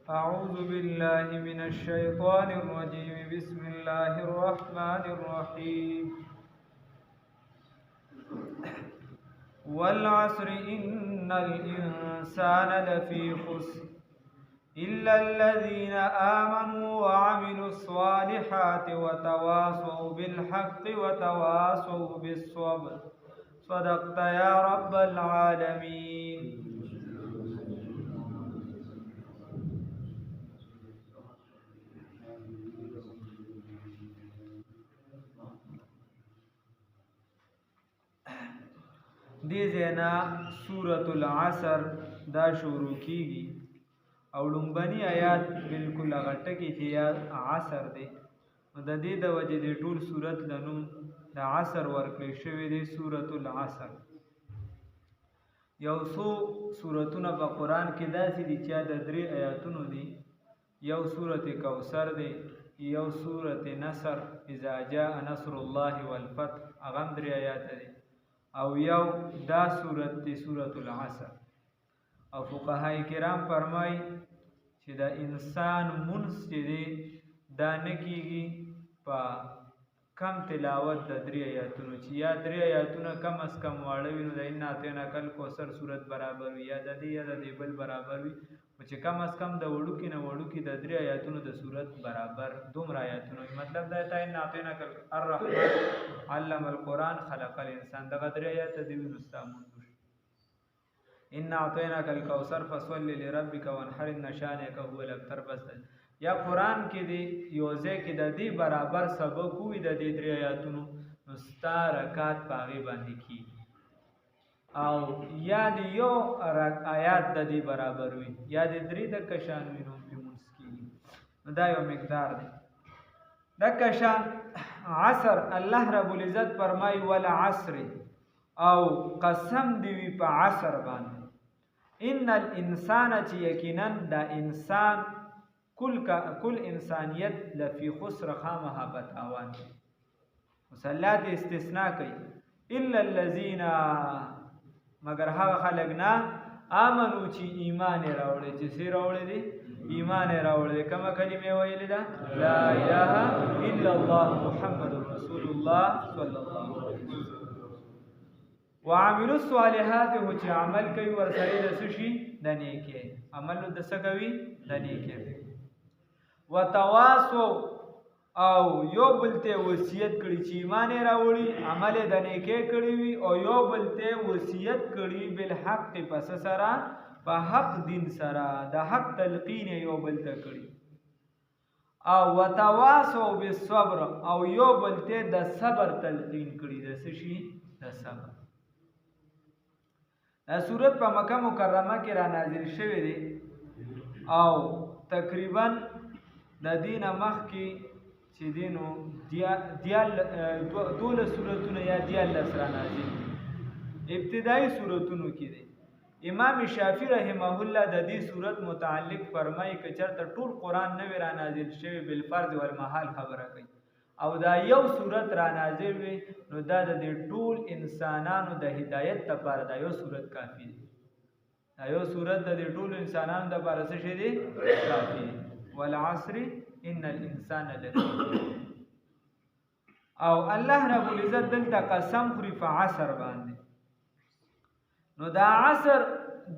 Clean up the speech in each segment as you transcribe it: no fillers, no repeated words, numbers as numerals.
أعوذ بالله من الشيطان الرجيم. بسم الله الرحمن الرحيم. والعصر إن الإنسان لفي خسر إلا الذين آمنوا وعملوا الصالحات وتواصوا بالحق وتواصوا بالصبر. صدقت يا رب العالمين. دې ځاینا سورة العصر دا شروع کیږي او لومبني آیات بالکل هغه ټکی چې یا عصر دی، نو د دې د وجې د ټول سورت لنوم د عصر ورکړی شوی دی سورة العصر. یو څو سورتونه په قرآن کې داسې دي چې د 3 آیاتونو دي. یو سورة کوثر دی، یو سورة نصر اذا جاء نصر الله والفتح هغه 3 آیات دي، او یو دا سورت دی سورة العصر. او فقهای کرام فرمای چې د انسان منځ چې دی دا نه کیږي په کم تلاوت د 3 آیاتونو، چې یا 3 آیاتونه کم از کم واړه وي نو د انا اعطیناک الکوثر صورت برابر وي، یا د دې یا د دې بل برابر وي، او چې کم از کم د وړوکي نه وړوکي د 3 آیاتونو د صورت برابر دومره آیاتونه وي. مطلب دا ته انا اعطیناک الرحمن علم القرآن خلق الانسان دغه 3 آیات دی نو استعمال انا اعطیناک الکوثر فصل لربک وانحر ان شانئک هو الابتر. بس یا قرآن کې دی یو ځای کې د دې برابر سبق وي د دې 3 آیاتونو نو ستا رکعت په هغې باندې کېږي، او یا د یو آیات د دې برابر وي یا د 3 دکه شان وي نو پرې مونځ کېږي. نو دا یو مقدار دی. دکه شان عصر الله رب العزت فرمایي والعصر او قسم دی وي په عصر باندې. ان الانسان چې یقینا دا انسان کل انسانیت لفی خسر خامها بتاوان. مسلات استثناء کوي الا الذين مگر هغه خلک نه امنو چې ایمان راوړي، چې څه راوړي دي ایمان راوړي. کومه کلمه ویلې ده لا اله الا الله محمد رسول الله صلی الله علیه وسلم. وعملوا الصالحات هو چې عمل کوي ورسره د څه شي د نیکی عمل د څه کوي د نیکی. وتواصوا او یو بلته وصیت کړي چې ایمان راوړي عمل د نیکی کړي وي، او یو بلته وصیت کړي بالحق پس سره په حق دین سره د حق تلقین یو بلته کړي، او وتواصوا بالصبر او یو بلته د صبر تلقین کړي د څه شي د صبر. دا سورت په مکه مکرمه کې را نازل شوی دی او تقریبا د دین مخ کې چې دینو 12 سورتونه یا 14 را نازل ابتدایي سورتونو کې دی. امام شافعی رحمه الله د دې سورت متعلق فرمایي که چېرته ټول قرآن نه وي را نازل شوی بالفرض والمحال خبره کوي، او دا یو سورت را نازل وي نو دا د ټول انسانانو د هدایت لپاره دا یو سورت کافی دی. دا یو سورت د ټول انسانانو لپاره څه شي دی کافی دی. والعصر ان الانسان لفی او الله رب العزت دلته قسم خوري په عصر باندې. نو دا عصر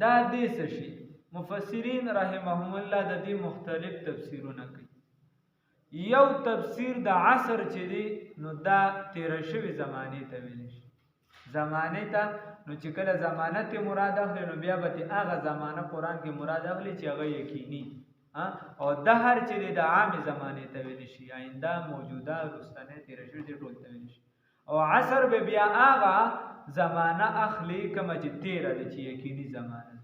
دا دې څه شي مفسرین رحمهم الله د دې مختلف تفسیرونه کوي. یو تفسیر د عصر چې دی نو دا تیر شوی زمانه ته ویل شي. زمانه ته نو چې کله زمانه ته مراد اخلي نو بیا به هغه زمانه قرآن کې مراد اخلي چې هغه یقیني، او دهر چې دی د عام زمانه ته ویل شي، آینده موجوده رستنه تیر شوی دی ټول ته ویل شي. او عصر به بیا هغه زمانه اخلي کوم چې تیر دی چې یقیني زمانه.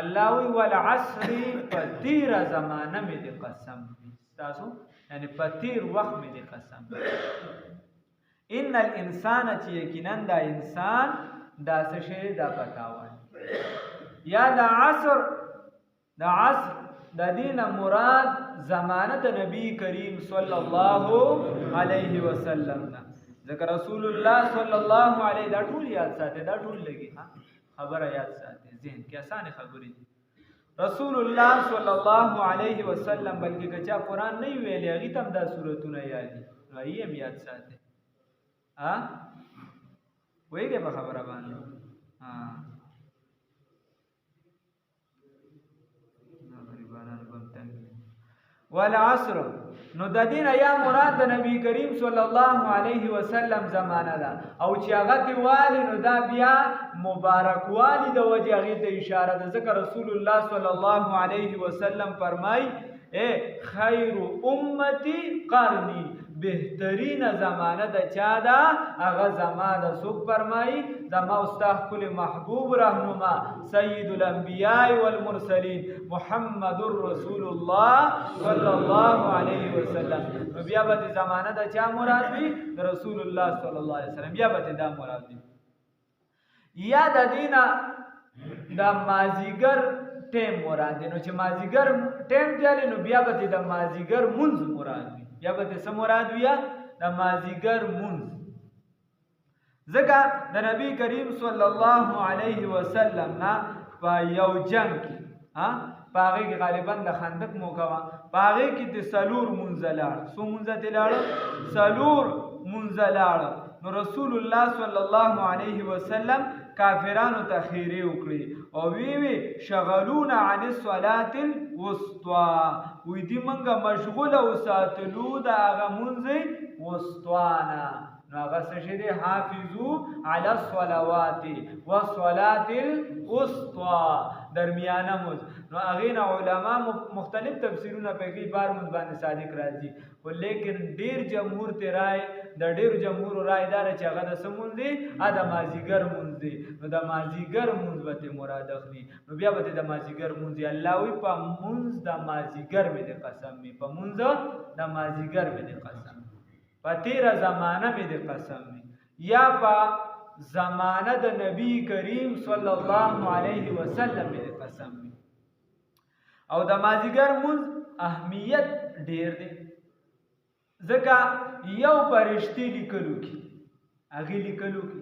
الله وی والعصر فتیر زمانه مې د قسم تاسو یعنی پتیر وخت می دی قسم. ان الانسان چې یقینا دا انسان دا څه شی دا پتاوان یا دا عصر د دینه مراد زمانه د نبی کریم صلی الله علیه وسلم نه. ذکر رسول الله صلی الله علیه دا ټول یاد ساتي، دا ټول لګي خبره یاد ساتي ذهن کې اسانه خبرې. رسول الله صلی الله علیه وسلم بلکې که چا قرآن نه ویلی هغې ته هم دا صورتونه یادي نو هغې هم یاد ساتئ پوهېږئ په خبره باندې والعصر نو د دین یا مراد د نبی کریم صلی الله علیه وسلم زمانه ده او چې هغه دیوالی نو دا بیا مبارکوالی د وجه هغې ته اشاره ده ځکه رسول الله صلی الله علیه وسلم فرمای خیر امتی قرنی بهترین زمانه د چا ده هغه زما ده څوک فرمایي زما استاد کل محبوب رهنما سید الانبیاء والمرسلین محمد رسول الله صلی الله علیه وسلم نو بیا به زمانه د چا مراد وي د رسول الله صلی الله علیه وسلم بیا به دا مراد وي یا د دینه د مازیګر ټیم مراد دی نو چې مازیګر ټیم دی نو بیا به د مازیګر مونځ مراد وي یا به څه مراد وي د مازیګر مونځ ځکه د نبی کریم صلی الله علیه وسلم نه په یو جنگ کې په هغې کې غالبا د خندق موقع وه په هغې کې د څلور مونځه لاړه څو مونځه ترې لاړه څلور مونځه لاړه نو رسول الله صلی الله علیه وسلم کافرانو ته خیرې وکړي او وی شغلون عن الصلاة الوسطى وی دې موږ مشغوله وساتلو د هغه مونځ وسطانه نو هغه څه شی دی حافظو علی الصلوات والصلاة الوسطى درمیانه مونځ نو هغې نه علما مختلف تفسیرونه پکې بار مونځ باندې صادق راځي خو لیکن ډېر جمهور ته رای د ډېرو جمهورو رای دا ده چې هغه د څه مونځ دی د مازدیګر مونځ دی نو د مازدیګر مونځ به ترې مراد اخلي نو بیا به د مازدیګر مونځ وي الله وایي په مونځ د مازدیګر مې د قسم وي په مونځ د مازدیګر مې د قسم په تیره زمانه مې د قسم وي یا په زمانه د نبی کریم صلی الله علیه وسلم مې د قسم وي او د مازدیګر مونځ اهمیت ډېر دی ځکه یو فرشتې لیکلو کې هغې لیکلو کې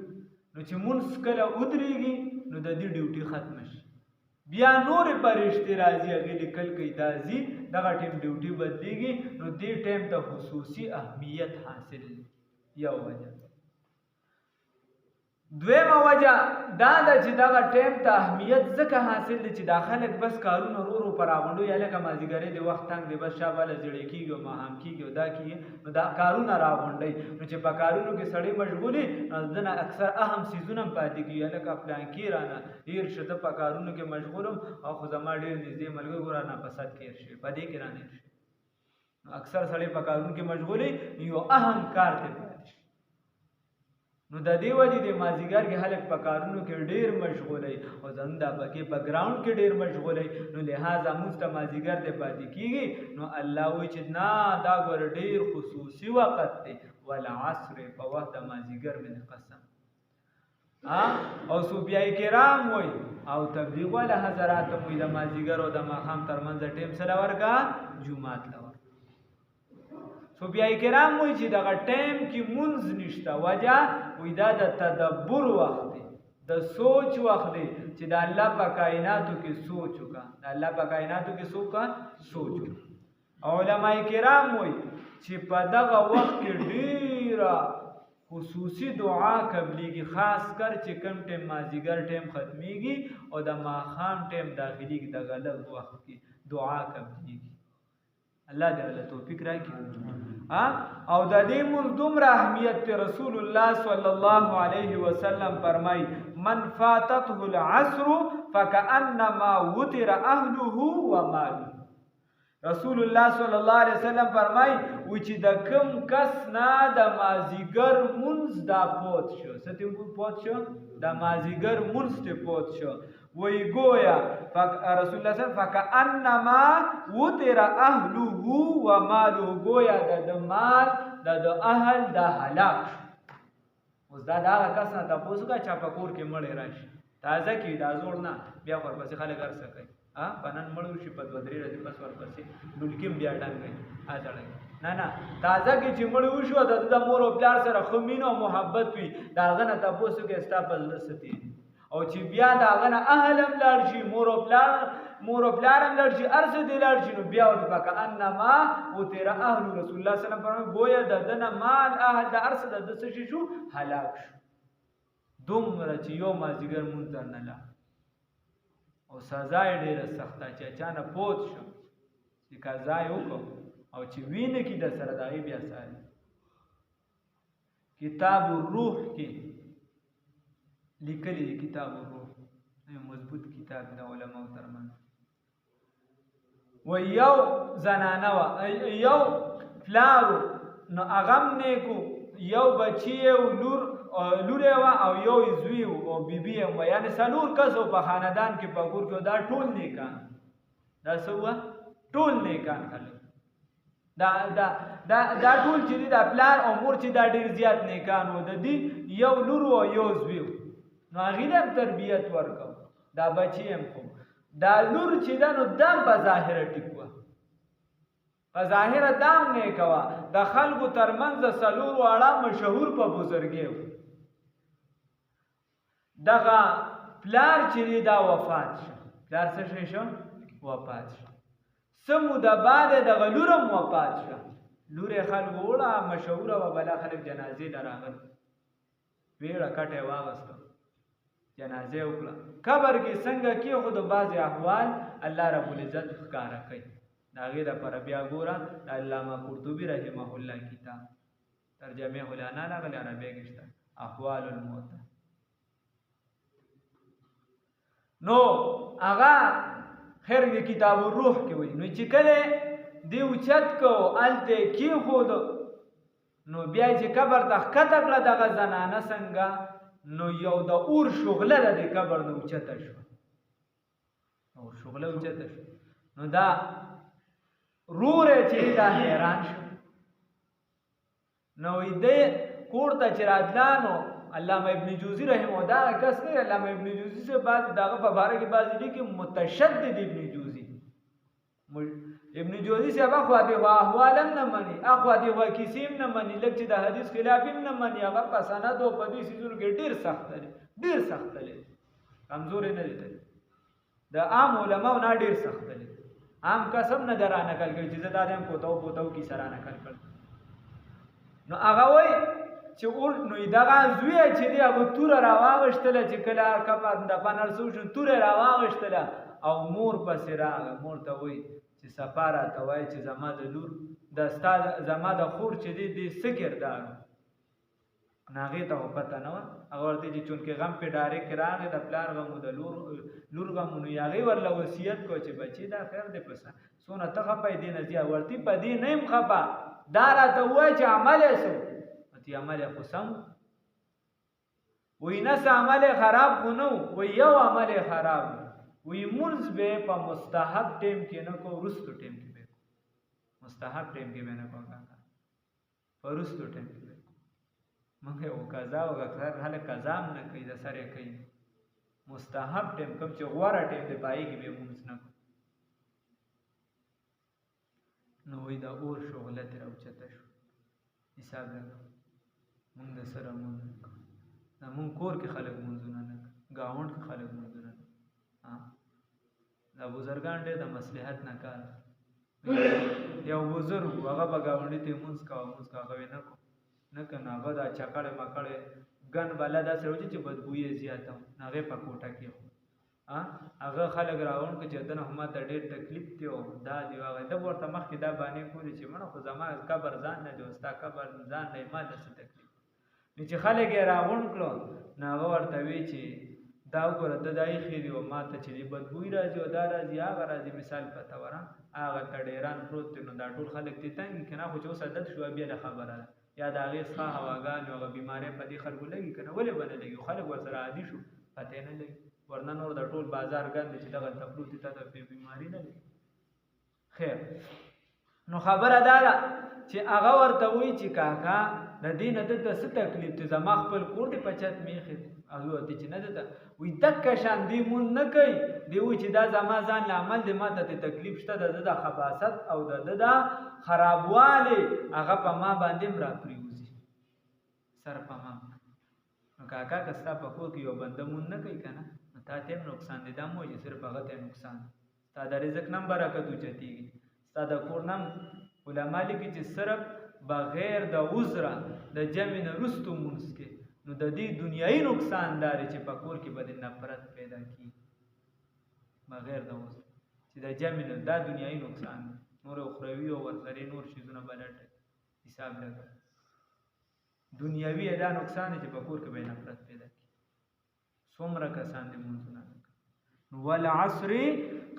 نو چې مونځ کله ودرېږي نو د دې ډیوټي ختمه شي بیا نورې فرشتې راځي هغې لیکل کوي دا ځي دغه ټیم ډیوټي بدلېږي نو دې ټیم ته خصوصي اهمیت حاصل یو وجه دویمه وجه دا ده چې دغه ټیم ته اهمیت ځکه حاصل دی چې دا خلک بس کارونه ورو ورو په راغونډو یا لکه مازدیګرۍ د وخت تنګ دی بس شا باله زړې کېږي او ماښام کېږي او دا کېږي نو دا کارونه راغونډوي نو چې په کارونو کې سړی مشغول وي نو دنه اکثر اهم څیزونه هم پاتې کېږي یا لکه پلانکي رانه هېر شه ته په کارونو کې مشغول یم او خو زما ډېر نږدې ملګري ګوره ناپسد کې هېر شوي په دې کې رانه هېر شوي نو اکثر سړی په کارونو کې مشغول وي یو اهم کار ته پاتې شي نو د دې وجې د مازدیګر کې خلک په کارونو کې ډېر مشغولی او ځان دا پکې په ګراونډ کې ډېر مشغولی نو لہذا موږ ته مازدیګر دی پاتې کېږي نو الله وایي چې نه دا ګور ډېر خصوصي وخت دی والعصر په وخت د مازدیګر مې قسم او صوفیای کرام وایي او تبلیغ والا حضرات وایي د مازدیګر او د ماښام ترمنځ ټیم سره ورکا جومات له صوفیای کرام وایي چې دغه ټیم کې مونځ نشته وجه وایي دا د تدبر وخت دی د سوچ وخت دی چې د الله په کائناتو کې سوچ وکړه د الله په کائناتو کې سوچ وکړه علماء کرام وایي چې په دغه وخت کې ډېره خصوصي دعا قبلېږي خاص کر چې کوم ټیم مازدیګر ټیم ختمیږي او د ماښام ټیم داخلېږي دغه لږ وخت کې دعا قبلېږي الله دې له توفیق راکړي او د دې مونږ دومره اهمیت رسول الله صلی الله علیه وسلم فرمای من فاتته العصر فكأنما وتر اهله وماله رسول الله صلی الله علیه وسلم فرمای و چې د کوم کس نه د مازدیګر مونځ دا پوت شو ستې پوت شو د مازدیګر مونځ ته پوت شو وی گویا رسول الله صلی الله علیه وسلم فکأنما وتر اهله وماله گویا د مال د اهل د هلاک اوس دا هغه کس نه تاسو کا چا په کور کې مړ راشي تازه کې دا زوړ نه بیا ورپسې خلک ارسه کوي پنن مړو شي په دوه درې ورځې پس ورپسې ډولکیم بیا ډنګوي اځړی نه تازه کې چې مړ وشو د مور او پلار سره خو مینه او محبت وي د هغه نه تاسو کې ستا په زړه ستي او چې بیا د هغه نه اهل هم لاړ شي مور او پلار مور او پلار هم لاړ شي هر څه دې لاړ شي نو بیا ورته فکأنما وتر اهل رسول الله صلی الله علیه وسلم فرمایي گویا د دنه مال اهل د هر څه د څه شو هلاک شو دومره چې یو مازدیګر مونځ نه لا او سزا یې ډېره سخته چې اچانه پوت شو چې قضا یې وکړو او چې وینه کې د سره د هغې بیا ساري کتاب الروح کې لیکلی دی کتاب الروح مضبوط کتاب د علماو ترمنځ و یو زنانه وه یو پلارو نو هغه هم نیکو یو بچی او لوری وه او یو زوی او بیبي هم وه یعنې څلور کس په خاندان کې په کور کې دا ټول نیکان دا څه وه ټول نیکان خلک دا ټول چې دي دا پلار او مور چې دا ډېر زیات نیکان وو د دې یو لور او یو زوی نو هغې ته هم تربیت ورکړو دا بچی هم خو دا لور چې ده نو دا هم په ظاهره ټیک وه په ظاهره دا هم نیکه وه د خلکو ترمنځ د څلور واړه مشهور په بزرګۍ و دغه پلار چې دی دا وفات شو پلار څه شی شو وفات شو څه موده بعد دغه لور هم وفات شوه لور یې خلکو وړه مشهوره وه بلا خلک جنازې ته راغل ویړه کټه یې واغسته جنازه وکړه قبر کې څنګه کېښودو بعضې احوال الله رب العزت ښکاره کوي د هغې دپاره بیا ګوره د علامه قرطبي رحمه الله کتاب ترجمه مولانا راغلی عربۍ کې شته احوال الموتى نو هغه خیر د کتاب الروح کې وایي نو چې کله دې اوچت کو هلته یې کېښودو نو بیا چې قبر ته ښکته کړه دغه زنانه څنګه نو یو د اور شغله د دې قبر نه اوچته شوه اور شغله اوچته شوه نو دا رور یې چې دا حیران شو نو دې کور ته چې راتلانو علامه ابن جوزی رحمه دا کس نه علامه ابن جوزی سے بعد دغه په باره کې بعضې دي کې متشدد ابن جوزی ابن جوزی سے اخوا دی وا احوال هم نه مني اخوا دی وا کیسیم نه مني لکه چې د حدیث خلاف هم نه مني هغه په سند او په دې سيزونو کې ډیر سخت دی کمزور نه دي د عام علماو نه ډیر سخت دی عام قسم نه درا نقل کوي چې زدا دم پوتاو کی سره نقل کړ نو هغه وای چې اور نو دغه زوی چې دی هغه تور راواغشتله چې کله کپا د پنرسو شو تور راواغشتله او مور پسې راغله مور ته وای چې سفاره ته وای چې زما د لور د استاد زما د خور چې دی د سکردار ناغه ته پته نه و هغه ورته چې چونکه غم په ډایرک راغی د پلار غم د لور غم نو یاغي ورله وصیت کو چې بچی دا خیر دې پسه سونه ته خپې دې نه دی ورتی په دې نه يم خپا دا راته وای چې عمل وسو تی عمل قسم وای نه عمل خراب خو نو وای یو عمل خراب وی منز به په مستحب ټیم کې نه کو رستو ټیم کې به مستحب ټیم کې به نه کو کاکا په رستو ټیم کې به مونږ او قضا او اکثر حاله قضا نه کوي د سره کوي مستحب ټیم کوم چې غوړه ټیم دی پای کې به مونږ نه کو نو وی دا اور شغله تر او چته شو حساب لګو مونږ د سره مونږ مونږ کور کې خلک مونږونه نه گاوند کې خلک مونږونه دا بزرگان ډېر د مصلحت نه کار یو بزرګ هغه به ګاونډي ته مونځ کاوه نه کنه هغه دا چکړې مکړې ګن بالا داسې وځي چې بدبویې زیاته هغې په کوټه کې هغه خلک راغونډ که چې دنه ما ته ډېر تکلیف دی او دا دی هغه ده ورته مخکې دا بانې کولې چې مړه خو زما قبر ځان نه دی او ستا قبر ځان دی ما داسې تکلیف نو چې خلک یې راغونډ کړو نو هغه ورته وی چې دا وګوره ته دا ایښې دي او ما ته چې بدبوی راځي او دا راځي هغه راځي مثال پته ورم هغه ته ډېران پروت دی نو دا ټول خلک دې تنګ که نه خو چې اوس عادت شوه بیا د خبره ده یا د هغې څخه هواګانې هغه بیمارۍ په دې خلکو لګي که نه ولې به نه لګي خلک ورسره عادي شو پته نه لګي ورنه نور د ټول بازار ګند چې دغه تپلو ته ته بیماری نه لګي خیر نو خبره دا ده چې هغه ورته وایي چې کاکا د دې نه دلته څه تکلیف دی زما خپل کور دی په چت میخې هغې ورته چې نه ده وایي دکه شان دی مونځ نه کوي دی وایي چې دا زما ځان له عمل دی ما ته تکلیف شته د ده د خباثت او د ده د خرابوالې هغه په ما باندې هم راپرېوځي سر په ما نو کاکا که ستا په کور کې یو بنده مونځ نه کوي که نه نو تا ته هم نقصان دی دا مو چې صرف هغه ته نقصان تا د رزق نم برکت اوچتېږي، ستا د کور نم علما لیکي چې صرف بغیر د عذره د جمع نه وروستو مونځ کې، نو د دې دنیایي نقصان دا دی چې په کور کې به د نفرت پیدا کېږي بغیر د عذر، چې د جمع نه دا دنیایي نقصان دی. نور اخروي او ورسره نور شیزونه به لټوي حساب لګوي، دنیاوي دا نقصان دی چې په کور کې به نفرت پیدا کېږي. څومره کسان دې مونځونه نه کوي. والعصر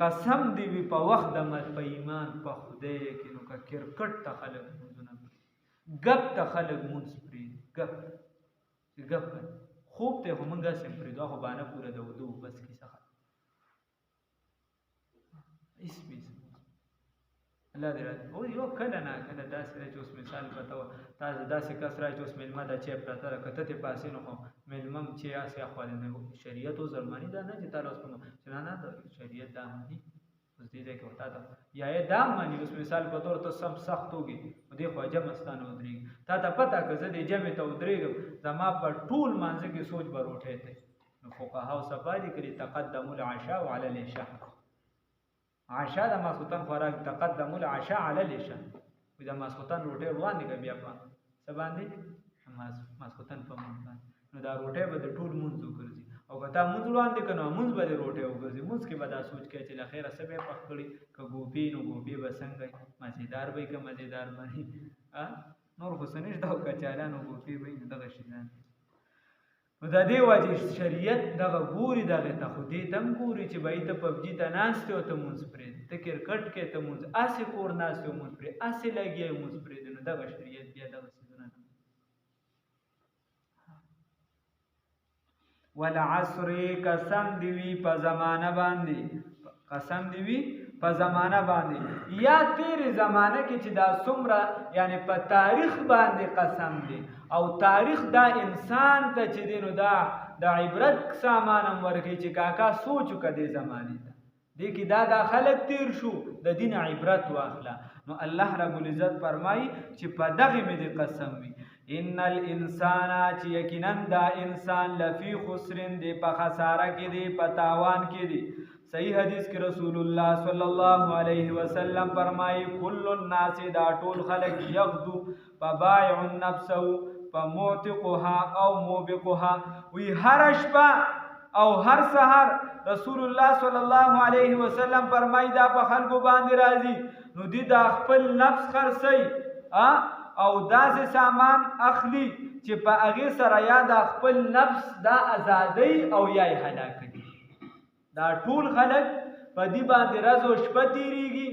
قسم دی وي په وخت د مرګ په ایمان په خدای کې، نو که کرکټ ته خلک مونځونه کوي، ګپ ته خلک مونځ پرېږدي، ګپ خوب ته خو موږ هسې پرېږدو، خو بانه پوره د ودو بس کیسه ختمه. هېڅ الله دې راځي. او یو کله نه کله داسې دی چې اوس مثال پته وه تاسو داسې کس رایي چې اوس مېلمه ده چای پرته ده، که ته ترې پاسې نو خو مېلمه هم چې هسې اخوالې نه شریعت اوس ظلماني دا نه چې تا له اوس چې نه شریعت دا مني، اوس دې ځای کې ورته ده یا یې دا مني. اوس مثال په طور ته سم سخت وږي نو دې خوا جمع ستانه ودرېږي، تا ته پته که زه دې جمع ته ودرېږم زما په ټول مانځه کې سوچ به روټی دی. نو فقهاو صفا لیکلي تقدموا العشاء علی العشاء، عشاء د ماسخوتن خوراک تقدم العشاء علی العشاء، وي د ماسخوتن روټۍ روان دي که بیا په څه باندې ماسخوتن په مونځ باندې، نو دا روټۍ به د ټول مونځ وګرځي، او که تا مونځ روان دي که نو مونځ به د روټۍ وګرځي. مونځ کې به دا سوچ کوي چې له خیره څه به یې پخ کړي، که ګوبې نو ګوبې به څنګه وي، مزېدار به وي که مزېدار به وي، نور خو څه نشته، او کچالان او ګوبې به وي، نو دغه شیان. نو د دې وجې شریعت دغه ګوري دغې ته، خو دې ته هم ګوري چې بهی ته پبجي ته ناست او ته مونځ پرېږدي، ته کرکټ کې ته مونځ هسې کور ناست او مونځ پرېږدي، هسې لګیا یې مونځ پرېږدي، نو دغه شریعت بیا دغه څیزونه نه. والعصر قسم دی وي په زمانه باندې، قسم دی وي په زمانه باندې، یا تیرې زمانه کې چې دا څومره یعنی په تاریخ باندې قسم دی، او تاریخ دا انسان ته چې دی نو دا د عبرت سامان هم ورکوي چې کاکا سوچ وکړه دې زمانې ته، دې کې دا خلک تیر شو د دین عبرت واخله. نو الله رب العزت فرمایي چې په دغې مې دې قسم وي، ان الانسان چې یقینا دا انسان لفی خسرن دی په خساره کې دی، په تاوان کې دی. صحیح حدیث کې رسول الله صلی الله علیه وسلم فرمایي کل الناس دا ټول خلک یغدو فبایع نفسه فموتقها او موبقها، وی هر شپه او هر سحر رسول الله صلی الله علیه وسلم فرمایي دا په خلکو باندې راځي، نو دی دا خپل نفس خرڅوي او داسې سامان اخلي چې په هغې سره یا دا خپل نفس دا ازادۍ او یا یې هلاکوي. دا ټول خلک په دې باندې ورځ او شپه تېرېږي،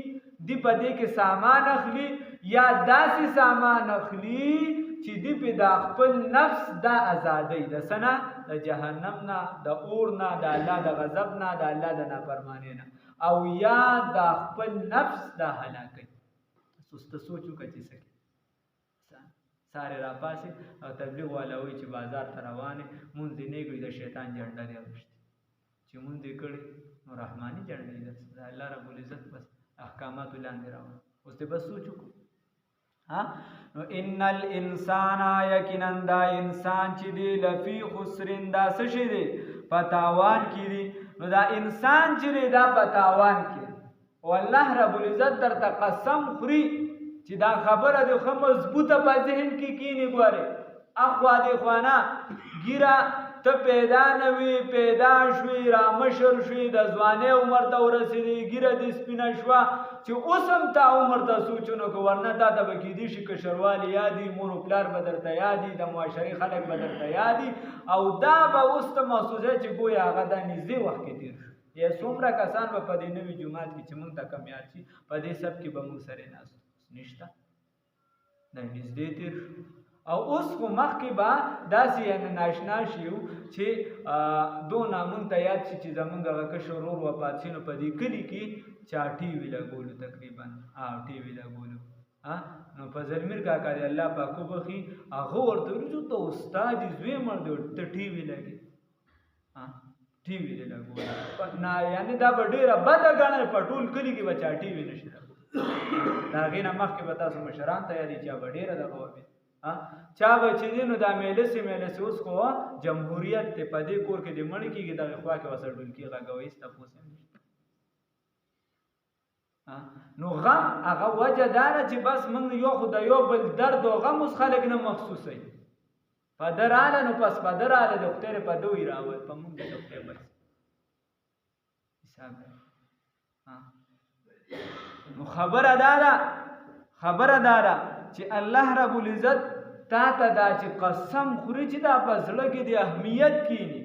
دی په دې کې سامان اخلي یا داسې سامان اخلي چې دی په دا خپل نفس دا ازادۍ د څه نه، د جهنم نه، د اور نه، د الله د غضب نه، د الله د نافرمانۍ نه، او یا دا خپل نفس دا هلاکوي. ته سوچ وکړه چې څه سارے را پاسې او تبلیغ والا وایي چې بازار ته روان یې مونځ دې نه کړي د شیطان جنډه دې اغوښتې، چې مونځ دې کړی نو رحماني جنډه دې د الله رب العزت بس احکاماتو لاندې راوړه. اوس دې بس سوچ وکړو. نو ان الانسان یقینا دا انسان چې دی لفی خسرن دا څه شی دی په تاوان کې دی. نو دا انسان چې دی دا په تاوان کې، او الله رب العزت درته قسم خوري چې دا خبره دې ښه مضبوطه په ذهن کې کینې. ګورې اخوا دې خوانا ګیره ته پیدا نه وي، پیدا شوې را مشر شوې، د ځوانۍ عمر ته ورسېدې، ګیره دې سپینه شوه چې اوس هم تا عمر ته سوچونه که ورنه تا ته به کېدی شي کشروالې یادي، مور و پلار به درته یادي، د معاشرې خلک به درته یادي، او دا به اوس ته محسوسوې چې ګویا هغه دا نږدې وخت کې تېر شو. یا څومره کسان به په دې نوي جومات کې چې موږ ته کم یاد شي په دې سب کې به موږ سره ناست نشته، دا نږدې تېر شو. او اوس خو مخکې به داسې یعنې ناشنا شي چې دونه مونږ ته یاد شي چې زمونږ هغه کشر ورور وفات شي، نو په دې کلي کې چا ټي وي لګولو تقریبا ټي وي لګولو. نو فضلمیر کاکا دی الله پاک وبخي، هغه ورته ویل چې ته استاد یې زوی مړ دی ته ټي وي لګې، ټي وي دې لګولو نه، یعنې دا به ډېره بده ګڼل په ټول کلي کې به چا ټي وي نشي لګولی. د هغې نه مخکې به تاسو مشران ته یادي چا به ډېره دغه وبې چا به چې دی نو دا میلسې اوس خو جمهوریت دی، په دې کور کې دې مړ کېږي دغې خوا کې ورسره ډولکي غږوي، هېڅ تپوس هم نشته. نو غم هغه وجه دا ده چې بس موږ یو خو د یو بل درد او غم اوس خلک نه محسوسوي. پده راله نو پس پده راله د خدای په دوی راول په موږ د خدای بس حساب. نو خبره دا ده چې الله رب العزت تا ته دا چې قسم خوري چې دا په زړه کې د اهمیت کینی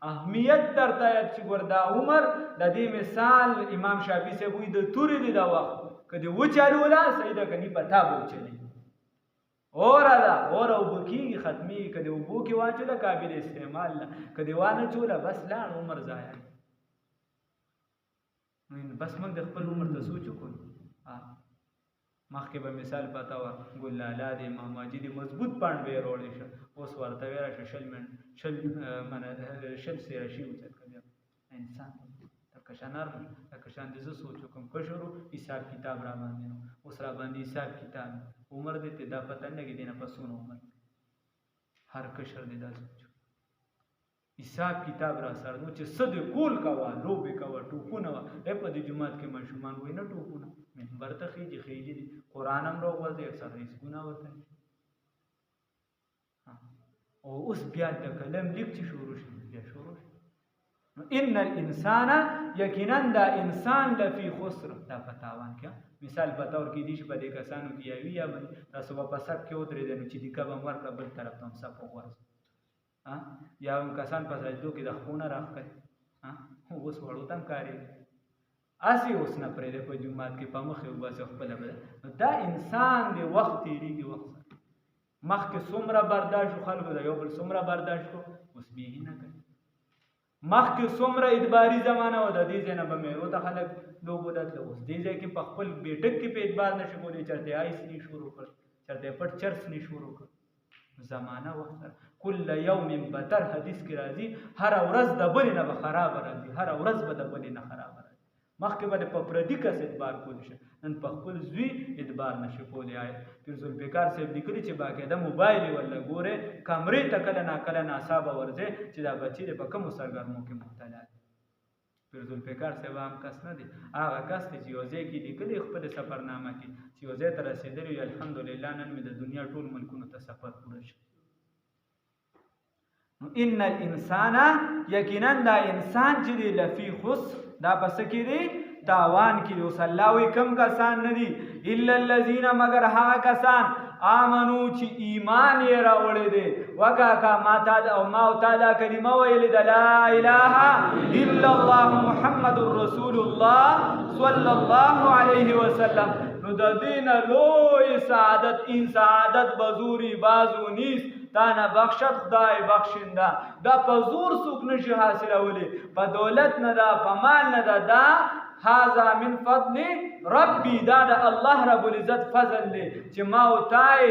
اهمیت درته یاد چې ګور دا عمر د دې مثال امام شافعي صاحب وایي د تورې دی دا وخت کدی وچالولا سیده کني پتا وچلی اوره دا اوره وبکیږي ختمي کدی وبو کې واچوله قابل استعمال نه کدی وانه چوله بس لاړ عمر ضایع. بس موږ د خپل عمر ته سوچ وکړو. مخکې به مثال پتا و ګل لالا دی امام ماجد مضبوط پاند به وروړی شه اوس ورته ویرا شل سیره شي وڅت کړه انسان کشانار کشان دې زه سوچ کوم کشرو حساب کتاب را باندې اوس را باندې حساب کتاب عمر دې ته دا پته نه کېدنه پسونه عمر هر کشر دې دا سوچ حساب کتاب را سره نو چې صد کول کوا لوبې کوا ټوپونه وا په دې جماعت کې مشومان وای نه ټوپونه منبر ته خېږي قرآن هم راوغځي اکثر هیڅ ګناه ورته او اوس بیا د کلم لیک چې شروع شي بیا شروع شي. ان الانسان یقینا دا انسان لفی خسر دا پتاوان کیا مثال پتاور کې دي چې په دې کسانو کې یوي یا تاسو په سب کې ودرې دي چې د کبه مرکه بل طرف ته سب وګورئ یا هم کسان په سجدو کې د خونه راخکړي اوس وړو تم کاری اسی اوس نه پرې په جمعات کې په مخ یو بس خپل دا انسان دی وخت تیریږي وخت مخکې څومره برداشت خلکو دا یو بل څومره برداشت کو اوس به نه کوي. مخکې څومره ادباري زمانہ و د دې ځای نه به مېرو ته خلک لوبو دتله اوس دې ځای کې په خپل بیټک کې په اعتبار نشي کولی چرته آیس نه شروع کړ چرته پټ چرس نه شروع کړ زمانہ وخت کل یوم بدر حدیث کې راځي هر ورځ د بل نه به خراب راځي هر ورځ به د بل نه خراب راځي. مخکې به په پردي کس اعتبار کولی شي نن په خپل زوی اعتبار نشي کولی. پیر ذوالفقار صاحب لیکلي چې باقاعده موبایل ولا ګوره کمرې ته کله ناڅاپه ورځي چې دا بچی د په کومو سرګرمو کې مبتلا دی. پیر ذوالفقار صاحب هم کس نه دی هغه کس دی چې یو ځای کې لیکلي خپل سفرنامه کې چې یو ځای ته رسېدلی وي الحمدلله نن مې د دنیا ټول ملکونو ته سفر پوره شي. ان الانسان یقینا دا انسان چې دی لفی خسر دا پس کې دی تاوان کې دی. اوس الله وی کم کسان نه دي الا الذين مگر هغه کسان آمنو چې ایمان یې راوړی دی وکاکا ما او تعالی کلمه ویلې د لا اله الا الله محمد رسول الله صلی الله علیه وسلم. نو د دین لوی سعادت این سعادت بزوری بازو نیست تانا بخشت خدای بخشنده دا په زور څوک نشي حاصلولی په دولت نه ده په مال نه ده دا هذا من فضل ربی دا د الله رب العزت فضل دی چې ما او تای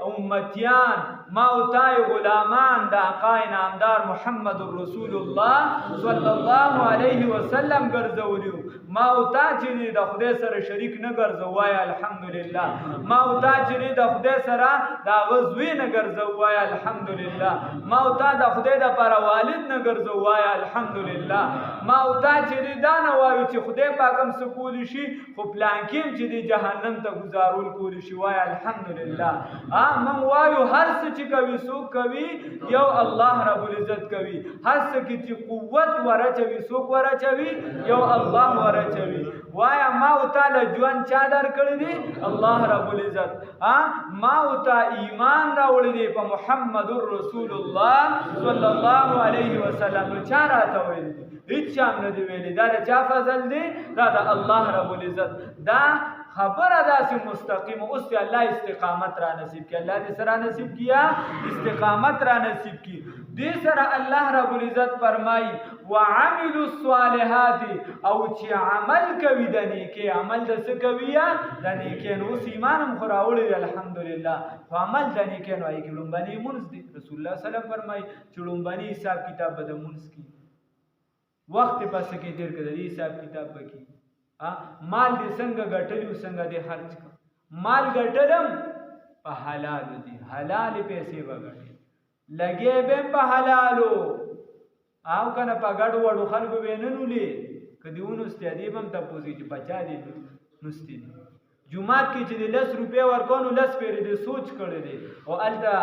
امتیان ما او تای غلامان د آقای نامدار محمد رسول الله صلی الله علیه وسلم ګرځولیو ما او تا چې د خدای سره شریک نه ګرځوای الحمدلله ما او تا چې د خدای سره دا غزوی نه ګرځوای الحمدلله ما او تا د خدای د پر والد نه ګرځوای الحمدلله ما او تا چې دا نه وایو چې خدای پاکم سکول شي خو پلانکیم چې د جهنم ته گزارول کول شي وای الحمدلله من وایو هر څه چې کوي څوک کوي یو الله رب العزت کوي هر څه کې چې قوت ورچوي څوک ورچوي یو الله ورچوي وایا ما او تعالی ژوند چا درکړی دی الله رب العزت ما او تا ایمان راوړی دی په محمد رسول الله صلی الله علیه وسلم. چا راته ویل هیڅ چا نه دی ویلی دا چا فضل دی دا د الله رب العزت. دا خبره داسې مستقیم اوس الله استقامت را نصیب کی الله دې سره نصیب کیا استقامت را نصیب کی دې سره الله رب العزت فرمای وعملوا الصالحات او چې عمل کوي د نیکی عمل د څه کوي د نیکی نو ایمان هم خراوړي الحمدلله خو عمل د نیکی نو ای کلم باندې مونږ دي رسول الله صلی الله علیه وسلم فرمای چې لومبني حساب کتاب به د مونږ کی وخت پس کې ډیر کړي حساب کتاب وکي مال دې څنګه ګټلو څنګه دې خرج کړ مال ګټلم په حلال دي حلال پیسې وګټي لګې به په حلالو او کنه په ګډ وړو خلکو ویننولې کدیونو استادیبم ته پوزي چې بچا دي نستی دي جمعات کې چې د 10 روپۍ ورکونو 10 پیری د سوچ کړی دی او الته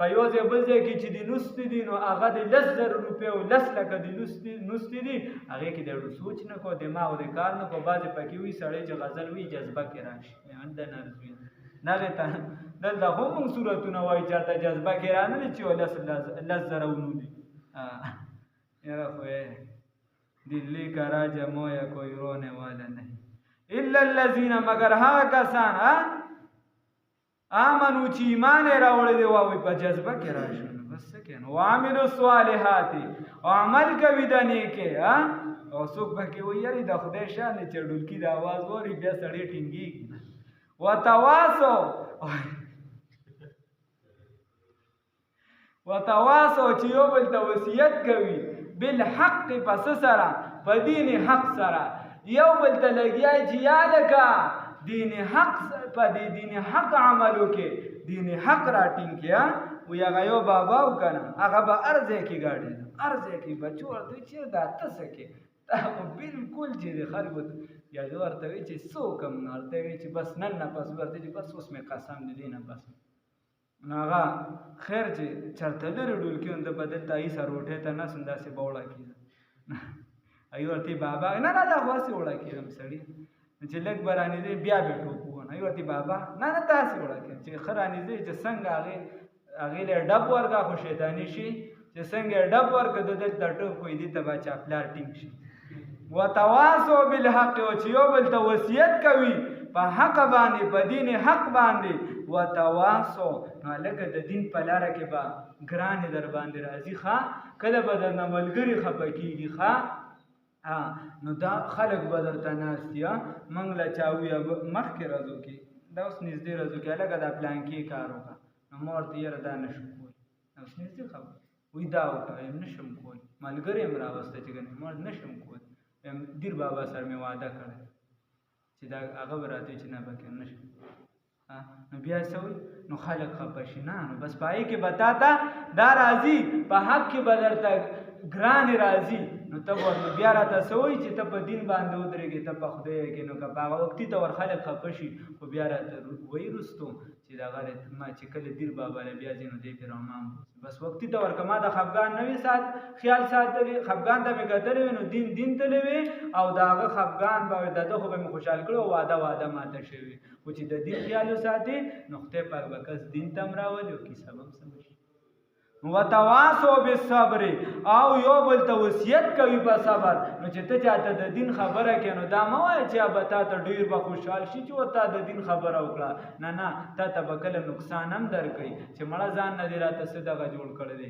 په یو ځای بل ځای کې چې د نستی دي نو هغه د 10,000 روپۍ او 10 لکه د نستی دي هغې کې د سوچ نه کو دماغ د کار نه کو بعضې پکې وي سړی چې غزل وي جذبه کې راشي د نرزوي نغې ته دلته خو موږ صورتونه وایي چېرته جذبه کې رانلي چې 10,000 ونولي یاره خو دلی کا راجا مویا کوئی رونے والا نہیں الا الذین مگر هغه کسان آمنو چې ایمان یې راوړی دی واوی په جذبه کې راشي بس څه کوي نو وعملوا الصالحات او عمل کوي د نیکۍ او څوک پکې وایي یارې د خدای شان دی چې ډولکي د اواز واوري بیا سړی ټینګېږي وتواصوا چې یو بل ته وصیت کوي بالحق پس سره په دین حق سره یو بل ته لګیای چې یاد کا دین حق په دین حق عملو کې دین حق راټینګ کیا و هغه یو بابا وکنه هغه به ارزه کې گاډي ارزه کې بچو ورته چې دا تاسو کې دا بالکل چې خلکو یا ورته وی چې سو کم نه ورته وی چې بس نن نه پس ورته چې بس اوس مې قسم دې نه بس ناغا خیر چې چرته لري ډول کې اند بدل تای سره روټه ته نه سنداسه بوړه کیږي ایو ورته بابا نه دا واسه وړه کیږم سړی چې لګ برانی دې بیا به ټوپو نه ایو ورته بابا نه تاسو وړه کې چې خرانی دې چې څنګه هغه له ډب ورګه خو شیطانی شي چې څنګه ډب ورګه د ټوپ کوی دې تبا چا پلار ټینګ شي وتواصوا بالحق او چې یو بل ته وصیت کوي په حق باندې په دین حق باندې وتواصوا نو لکه د دین په لاره کې به ګران در باندې راځي ښا کله به درنه ملګري خفه کېږي ښا نو دا خلک به درته ناست دي موږ له چا وویه مخکې ورځو کې دا اوس نږدې ورځو کې هلکه دا پلانکې کار وکړه نو ما ورته یاره دا نه شم کولی اوس نږدې خبره وایي دا وکړه یم نه شم کولی ملګری یم راوسته چې ګنې ما نه شم کولی دیر بابا سره مې وعده کړی چې دا هغه به راته چې نه به کوم نه شم نو بیا څه وایي نو خلک خفه شي نه نو بس په هغې کې به تا ته دا راځي په حق کې به درته ګرانې راځي نو ته ورته بیا راته څه وایي چې ته په دین باندې ودرېږې ته په خدای کې نو که په هغه وختي ته ور خلک خفه شي خو بیا راته وایي وروستو چې دغه ما چې کله دیر بابا له بیا ځي نو دی پرې رامام بس وختي ته ورکه ما د خفګان نه وي خیال ساتلی خفګان ته مې کتلی وي نو دین تللی وي او د هغه خفګان به د ده خو به مې خوشحال کړی او واده ماته شوي خو چې د دین خیال وساتې نو خدای پاک به کس دین ته هم راولي او کیسه به هم سمه شي وتواصوا بالصبر او یو بل ته وصیت کوي په صبر نو چې ته چاته د دین خبره کوې نو دا مه وایه چې به تا ته ډېر به خوشحال شي چې ورته د دین خبره وکړه نه تا ته به کله نقصان هم درکوي چې مړه ځان نه دې راته څه دغه جوړ کړی دی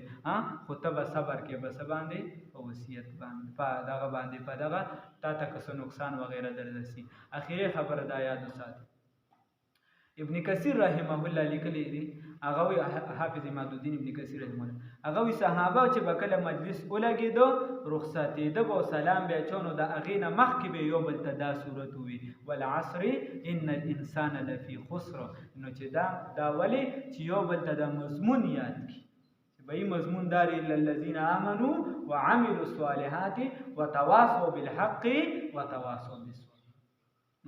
خو ته به صبر کوې به څه باندې په وصیت باندې په دغه باندې په دغه تا ته که څه نقصان وغیره در رسي اخري خبره دا یاد وساتي ابن کثیر رحمه الله لیکلی دی هغه وی حافظ امام الدین ابن کثیر رحمه الله هغه وی صحابه چې به کله مجلس ولګېدو رخصتېده به سلام بیا چونو د هغې نه مخکې به یو بل ته دا صورت ووي والعصر ان الانسان لفی خسر نو چې دا ولې چې یو بل ته د مضمون یاد کړي بهي مضمون دار الا الذين امنوا وعملوا الصالحات وتواصوا بالحق وتواصوا بالصبر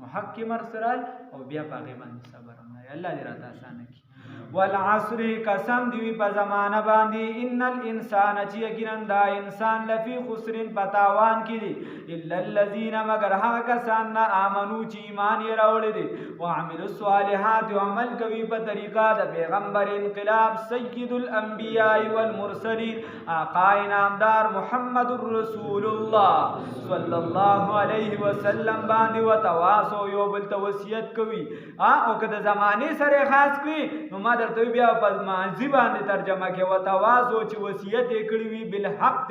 نو حق کې مرسرال او بیا په هغې باندې صبر هم لري الله دې راته اسانه کړي والعصر قسم دی په زمانه باندې ان الانسان چې یقینا دا انسان لفی خسر پتاوان کې دی الا الذين مگر هغه کسان نه امنو چې ایمان یې راوړی دی وعملوا الصالحات عمل کوي په طریقه د پیغمبر انقلاب سید الانبیاء والمرسلین آقا انعامدار محمد رسول الله صلی الله علیه وسلم باندې وتواصوا یو بل ته وصیت کوي او که د زمانه سره خاص کړي نو ما درته بیا په ماضی باندې ترجمه کې وتواصوا چې وصیت یې کړی وي بالحق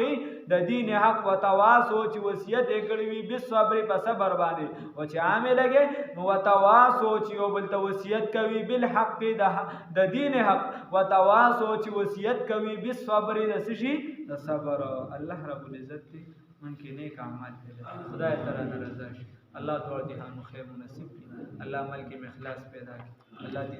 د دین حق وتواصوا چې وصیت یې کړی وي بالصبر په صبر باندې او چې عامه لګي نو وتواصوا چې یو بل ته وصیت کوي بالحق د دین حق وتواصوا چې وصیت کوي بالصبر د سشي د صبر الله رب العزت من کې نیک اعمال خدای تعالی رضا شي الله تعالی دې هم خیر نصیب کړي الله عمل کې اخلاص پیدا کړي الله دې